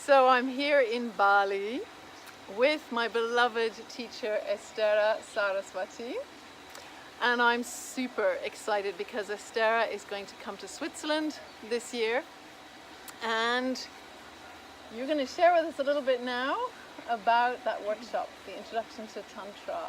So I'm here in Bali with my beloved teacher Estera Saraswati, and I'm super excited because Estera is going to come to Switzerland this year, and you're going to share with us a little bit now about that workshop, the Introduction to Tantra.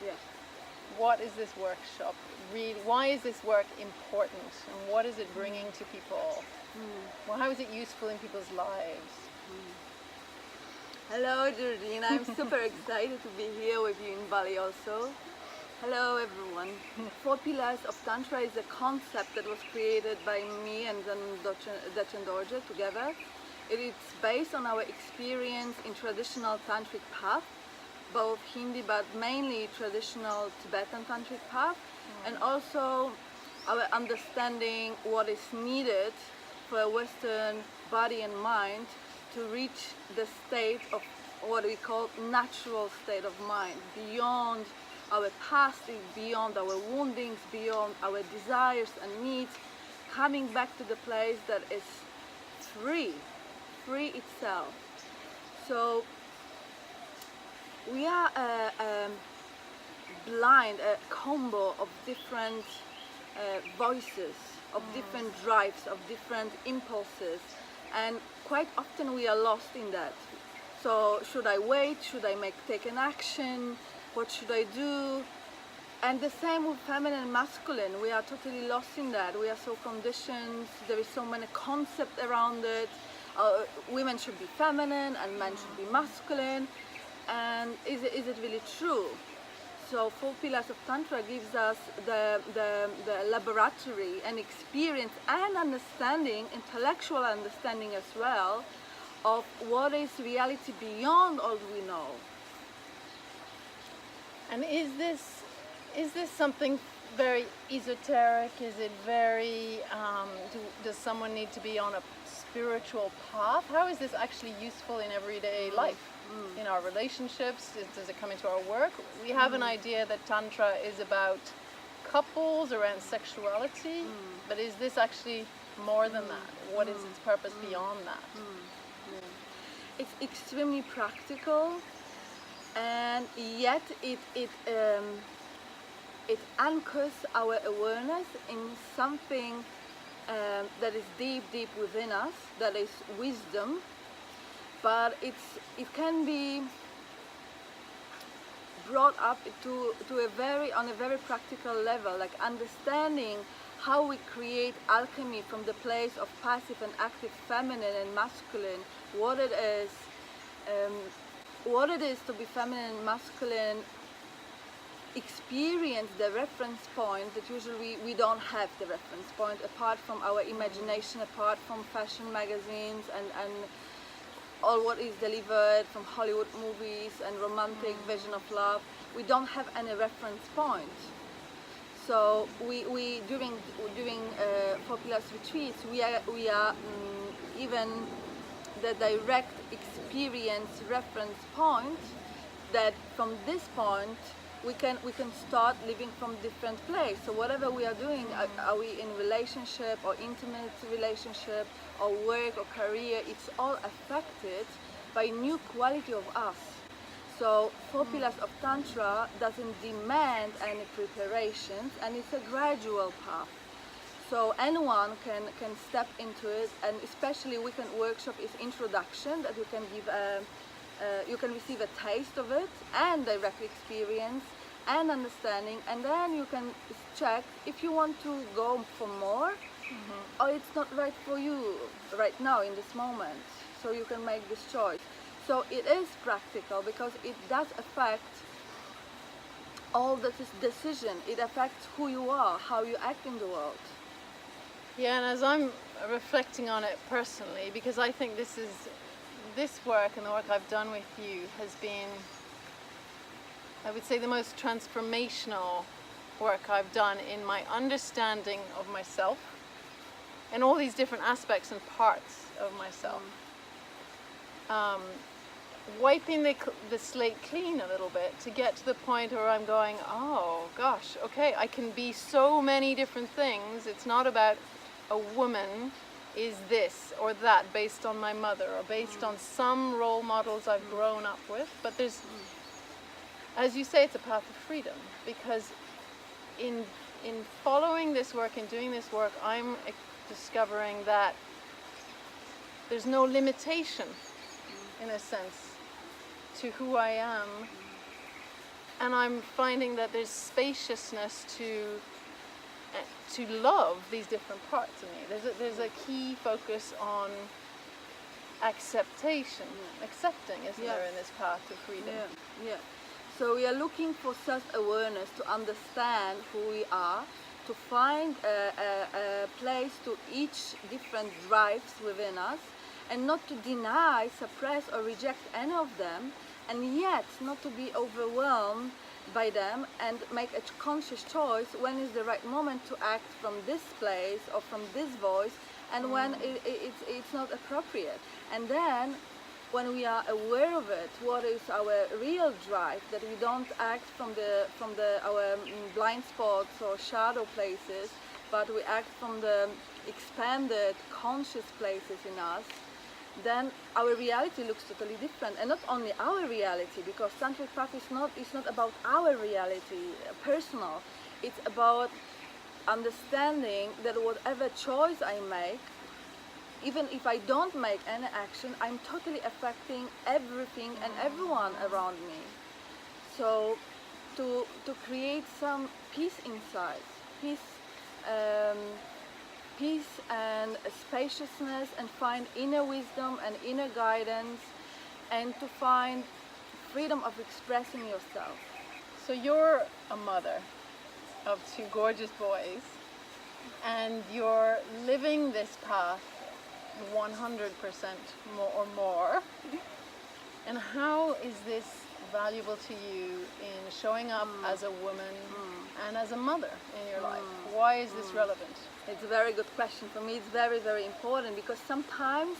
Yes. What is this workshop? Really, why is this work important, and what is it bringing to people? Well, how is it useful in people's lives? Hello, Georgina. I'm super excited to be here with you in Bali also. Hello, everyone. Four Pillars of Tantra is a concept that was created by me and then Dutch and Dorje together. It is based on our experience in traditional tantric path, both Hindi but mainly traditional Tibetan tantric path, and also our understanding what is needed for a Western body and mind to reach the state of what we call natural state of mind, beyond our past, beyond our woundings, beyond our desires and needs, coming back to the place that is free itself. So we are a combo of different voices, of different drives, of different impulses, and quite often we are lost in that. So should I wait? Should I take an action? What should I do? And the same with feminine and masculine. We are totally lost in that. We are so conditioned. There is so many concepts around it. Women should be feminine and men should be masculine. And is it really true? So Four Pillars of Tantra gives us the laboratory and experience and understanding, intellectual understanding as well, of what is reality beyond all we know. And is this something very esoteric? Is it very, does someone need to be on a spiritual path? How is this actually useful in everyday life? In our relationships? Does it come into our work? We have an idea that Tantra is about couples, around sexuality, but is this actually more than that? What is its purpose beyond that? It's extremely practical, and yet it anchors our awareness in something that is deep within us, that is wisdom. But it can be brought up on a very practical level, like understanding how we create alchemy from the place of passive and active, feminine and masculine, what it is to be feminine and masculine, experience the reference point that usually we don't have the reference point, apart from our imagination, apart from fashion magazines and all what is delivered from Hollywood movies and romantic vision of love. We don't have any reference point. So we during Four Pillars retreats, we are even the direct experience reference point, that from this point we can start living from different place. So whatever we are doing, are we in relationship or intimate relationship or work or career, it's all affected by new quality of us. So Four Pillars of Tantra doesn't demand any preparations, and it's a gradual path. So anyone can step into it, and especially weekend workshop is introduction, that you can give you can receive a taste of it and direct experience and understanding, and then you can check if you want to go for more, or it's not right for you right now in this moment. So you can make this choice. So it is practical because it does affect all this decision. It affects who you are, how you act in the world. Yeah, and as I'm reflecting on it personally, because I think this work and the work I've done with you has been, I would say, the most transformational work I've done in my understanding of myself and all these different aspects and parts of myself. Wiping the slate clean a little bit to get to the point where I'm going, oh gosh, okay, I can be so many different things. It's not about a woman is this or that based on my mother or based on some role models I've grown up with. But there's, as you say, it's a path of freedom, because in following this work, in doing this work, I'm discovering that there's no limitation, in a sense, to who I am. And I'm finding that there's spaciousness to love these different parts of me. There's a key focus on acceptation, accepting, isn't there, in this path of freedom? Yeah. So we are looking for self-awareness, to understand who we are, to find a place to each different drives within us, and not to deny, suppress or reject any of them, and yet not to be overwhelmed by them, and make a conscious choice when is the right moment to act from this place or from this voice, and when it's not appropriate. And then when we are aware of it, what is our real drive, that we don't act from our blind spots or shadow places, but we act from the expanded conscious places in us, then our reality looks totally different. And not only our reality, because tantric path is not about our reality, personal. It's about understanding that whatever choice I make, even if I don't make any action, I'm totally affecting everything and everyone around me. So to create some peace inside, peace and spaciousness, and find inner wisdom and inner guidance, and to find freedom of expressing yourself. So you're a mother of two gorgeous boys, and you're living this path 100% more. And how is this valuable to you in showing up as a woman and as a mother in your life? Why is this relevant? It's a very good question. For me, it's very, very important, because sometimes,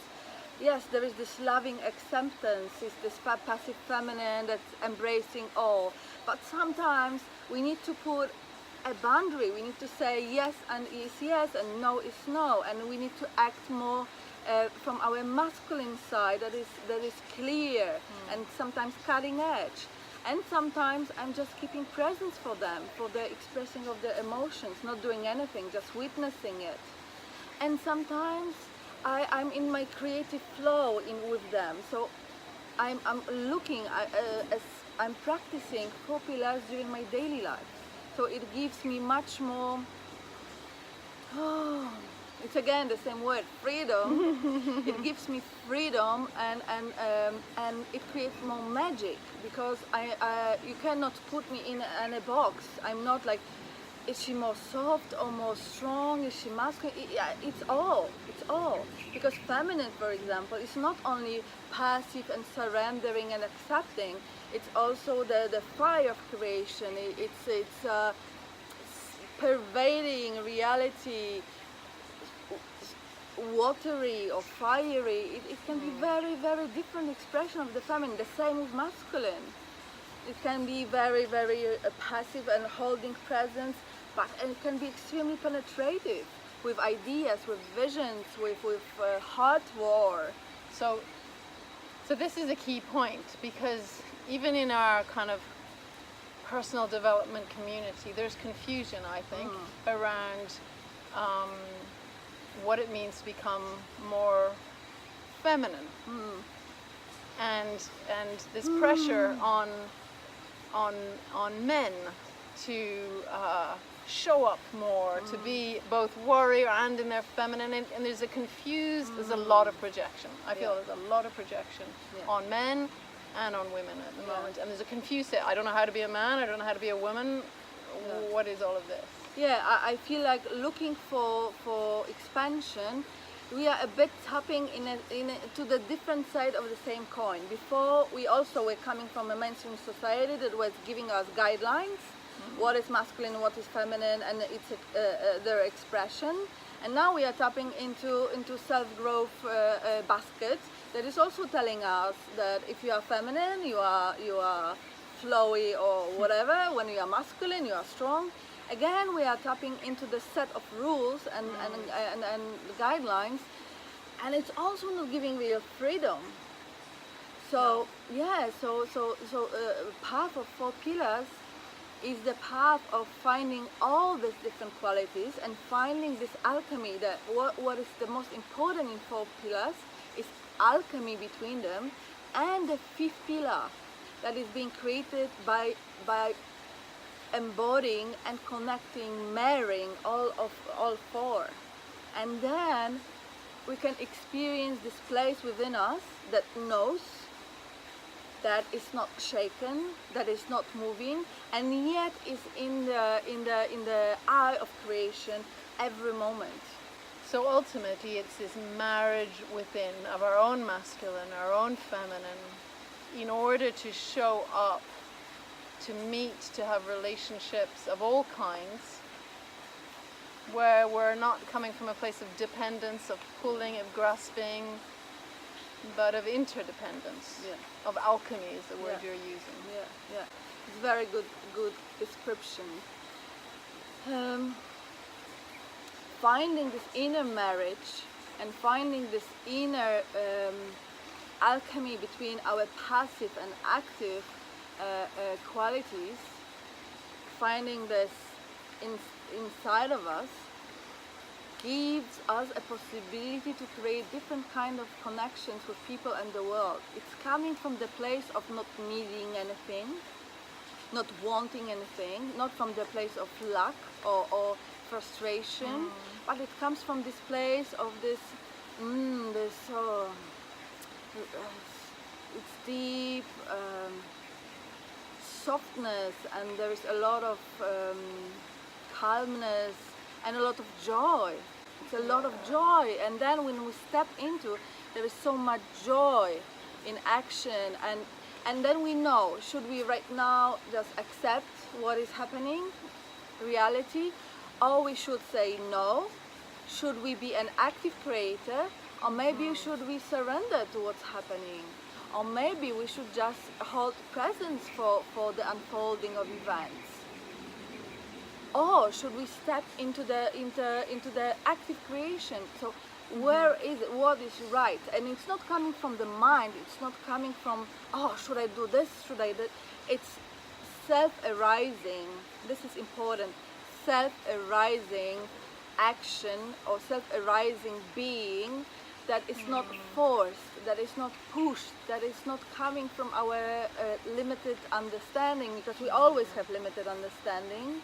yes, there is this loving acceptance, it's this passive feminine that's embracing all. But sometimes we need to put a boundary. We need to say yes and is yes and no is no, and we need to act more from our masculine side that is clear and sometimes cutting edge. And sometimes I'm just keeping presence for them, for the expressing of their emotions, not doing anything, just witnessing it. And sometimes I'm in my creative flow with them. So I'm practicing 4 pillars during my daily life. So it gives me much more, it's again the same word, freedom. It gives me freedom, and it creates more magic, because you cannot put me in a box. I'm not like, is she more soft or more strong? Is she masculine? It's all. Because feminine, for example, is not only passive and surrendering and accepting. It's also the fire of creation. It's pervading reality, watery or fiery. It can be very, very different expression of the feminine. The same with masculine. It can be very, very passive and holding presence, but it can be extremely penetrative with ideas, with visions, with heart war. So this is a key point, because even in our kind of personal development community, there's confusion, I think, around what it means to become more feminine, and this pressure on men to show up more, to be both warrior and in their feminine, and there's a lot of projection. I feel there's a lot of projection on men and on women at the moment, and there's a confused, I don't know how to be a man, I don't know how to be a woman. What is all of this? Yeah, I feel like looking for expansion, we are a bit tapping to the different side of the same coin. Before, we also were coming from a mainstream society that was giving us guidelines, what is masculine, what is feminine, and it's their expression. And now we are tapping into self-growth basket that is also telling us that if you are feminine, you are flowy or whatever. When you are masculine, you are strong. Again, we are tapping into the set of rules and guidelines and it's also not giving real freedom. So path of Four Pillars is the path of finding all these different qualities and finding this alchemy. That what is the most important in Four Pillars is alchemy between them, and the fifth pillar that is being created by embodying and connecting, marrying all four, and then we can experience this place within us that knows, that is not shaken, that is not moving, and yet is in the eye of creation every moment. So ultimately it's this marriage within of our own masculine, our own feminine, in order to show up, to meet, to have relationships of all kinds, where we're not coming from a place of dependence, of pulling, of grasping, but of interdependence, of alchemy is the word you're using. Yeah. It's very good description. Finding this inner marriage and finding this inner alchemy between our passive and active qualities, finding this inside of us, gives us a possibility to create different kind of connections with people and the world. It's coming from the place of not needing anything, not wanting anything, not from the place of lack or frustration, but it comes from this place of this it's deep softness, and there is a lot of calmness and a lot of joy. It's a lot of joy, and then when we step into, there is so much joy in action, and then we know, should we right now just accept what is happening, reality, or we should say no? Should we be an active creator, or maybe should we surrender to what's happening? Or maybe we should just hold presence for the unfolding of events. Or should we step into the active creation? So where is it? What is right? And it's not coming from the mind. It's not coming from, oh, should I do this? Should I do? It's self-arising. This is important. Self-arising action or self-arising being that is not forced, that is not pushed, that is not coming from our limited understanding, because we always have limited understanding.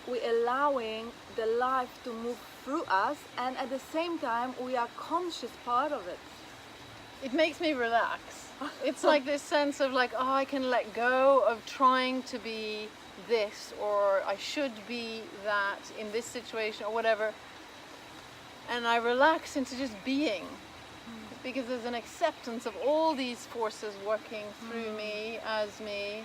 We're allowing the life to move through us, and at the same time we are conscious part of it. It makes me relax. It's like this sense of like, oh, I can let go of trying to be this, or I should be that in this situation or whatever, and I relax into just being, because there's an acceptance of all these forces working through me, as me.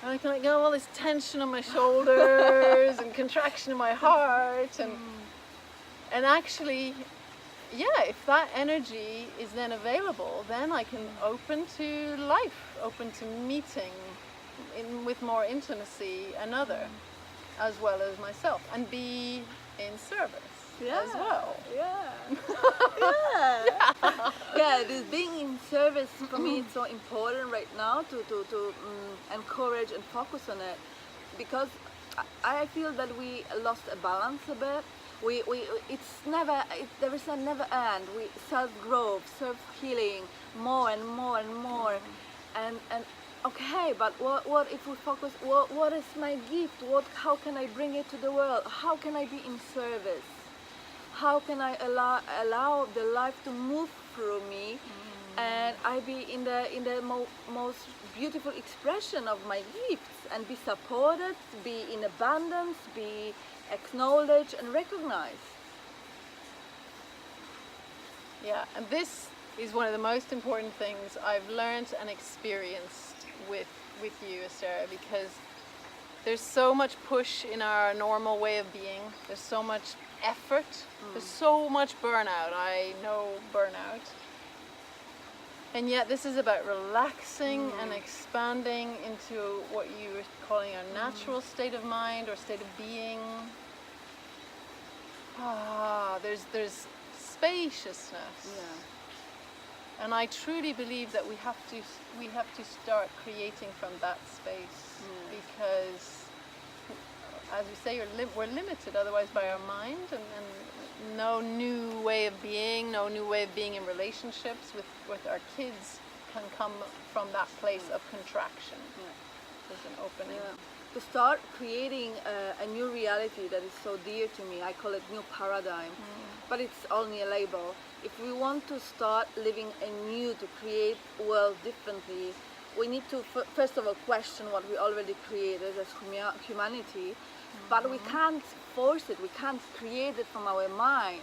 And I can let go of all this tension on my shoulders and contraction in my heart, and actually, yeah, if that energy is then available, then I can open to life, open to meeting with more intimacy another, as well as myself, and be in service as well. This being in service for me is so important right now to encourage and focus on it, because I feel that we lost a balance a bit. There is a never end. We self-growth, self-healing, more and more and more, and okay, but what if we focus, what is my gift? How can I bring it to the world? How can I be in service? How can I allow the life to move through me, and I be in the most beautiful expression of my gifts, and be supported, be in abundance, be acknowledged and recognized. Yeah, and this is one of the most important things I've learned and experienced with you, Estera, because there's so much push in our normal way of being. There's so much effort. There's so much burnout. I know burnout. And yet this is about relaxing and expanding into what you were calling a natural state of mind or state of being. there's spaciousness. Yeah. And I truly believe that we have to start creating from that space, because, as you say, we're limited otherwise by our mind, and no new way of being in relationships with our kids can come from that place of contraction. There's an opening. To start creating a new reality that is so dear to me, I call it new paradigm, but it's only a label. If we want to start living anew, to create world differently, we need to first of all question what we already created as humanity, but we can't force it, we can't create it from our mind.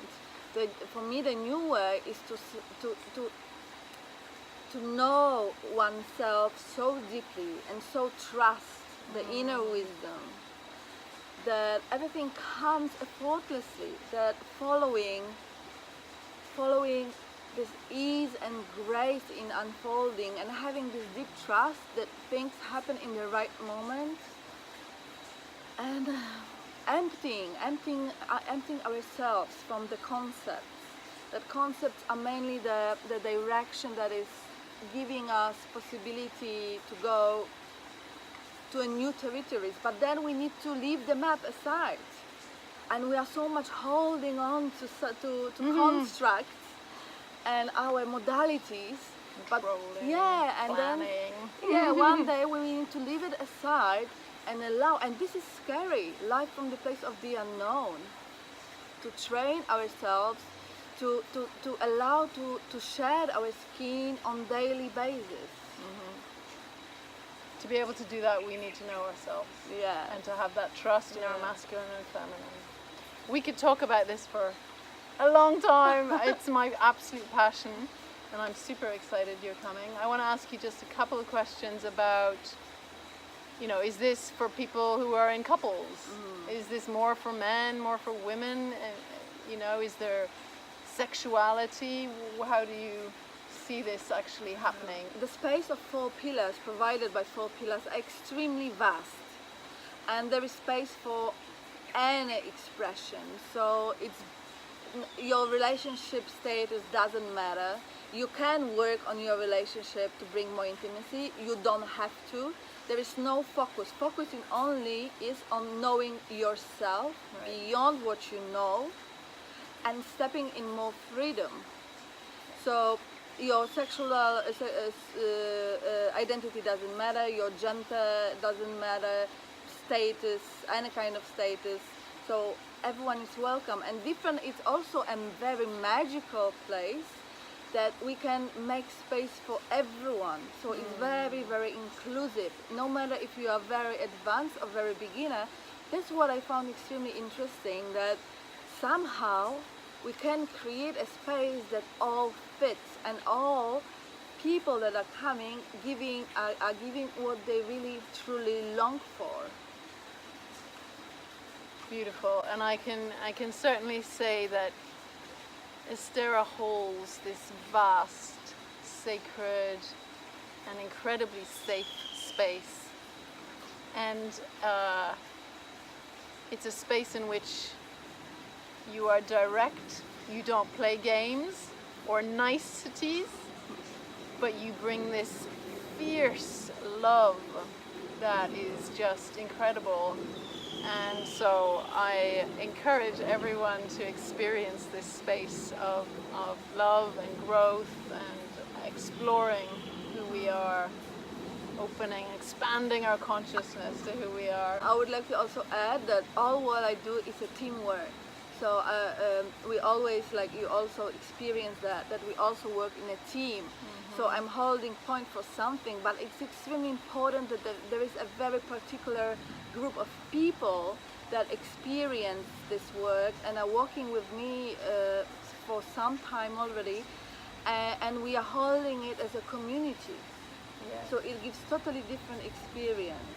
For me, the new way is to know oneself so deeply and so trust the inner wisdom that everything comes effortlessly, that following this ease and grace in unfolding, and having this deep trust that things happen in the right moment, and emptying ourselves from the concepts. That concepts are mainly the direction that is giving us possibility to go to a new territories, but then we need to leave the map aside, and we are so much holding on to constructs and our modalities, but and planning. then one day we need to leave it aside and allow, and this is scary, life from the place of the unknown, to train ourselves to allow to shed our skin on daily basis. To be able to do that, we need to know ourselves. And to have that trust in our masculine and feminine. We could talk about this for a long time. It's my absolute passion, and I'm super excited you're coming. I want to ask you just a couple of questions about, is this for people who are in couples? Is this more for men, more for women? Is there sexuality? How do you see this actually happening? The space of 4 pillars provided by 4 pillars are extremely vast, and there is space for any expression. So your relationship status doesn't matter. You can work on your relationship to bring more intimacy. You don't have to. There is no focus. Focusing only is on knowing yourself beyond what you know, and stepping in more freedom. So your sexual identity doesn't matter, your gender doesn't matter, status, any kind of status. So everyone is welcome, and different is also a very magical place that we can make space for everyone. So it's very, very inclusive. No matter if you are very advanced or very beginner, that's what I found extremely interesting, that somehow we can create a space that all fits, and all people that are coming are giving what they really truly long for. Beautiful. And I can certainly say that Estera holds this vast, sacred, and incredibly safe space, and it's a space in which you are direct. You don't play games or niceties, but you bring this fierce love that is just incredible. And so I encourage everyone to experience this space of love and growth and exploring who we are, opening, expanding our consciousness to who we are. I would like to also add that all what I do is a teamwork. So we always, like you also experience that we also work in a team. So I'm holding point for something, but it's extremely important that there is a very particular group of people that experience this work and are working with me for some time already, and we are holding it as a community. So it gives totally different experience.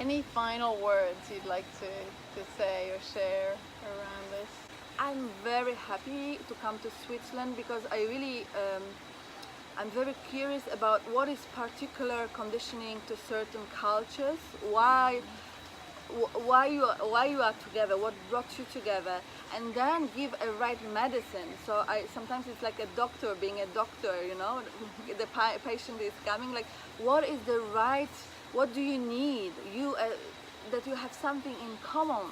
Any final words you'd like to say or share around this? I'm very happy to come to Switzerland because I really I'm very curious about what is particular conditioning to certain cultures, why why you are together, what brought you together, and then give a right medicine. So sometimes it's like a doctor being a doctor, you know. The patient is coming, like, what is the right, what do you need, that you have something in common,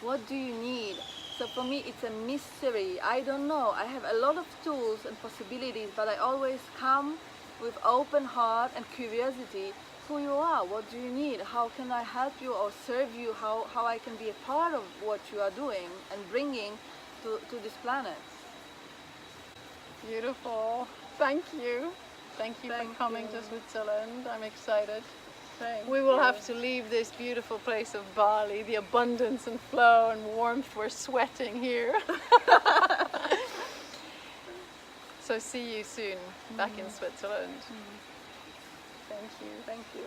what do you need? So for me it's a mystery. I don't know, I have a lot of tools and possibilities, but I always come with open heart and curiosity. Who you are, what do you need, how can I help you or serve you, how I can be a part of what you are doing and bringing to this planet. Beautiful. Thank you. Thank you for coming to Switzerland. I'm excited. We will have to leave this beautiful place of Bali, the abundance and flow and warmth. We're sweating here. So see you soon back in Switzerland. Thank you.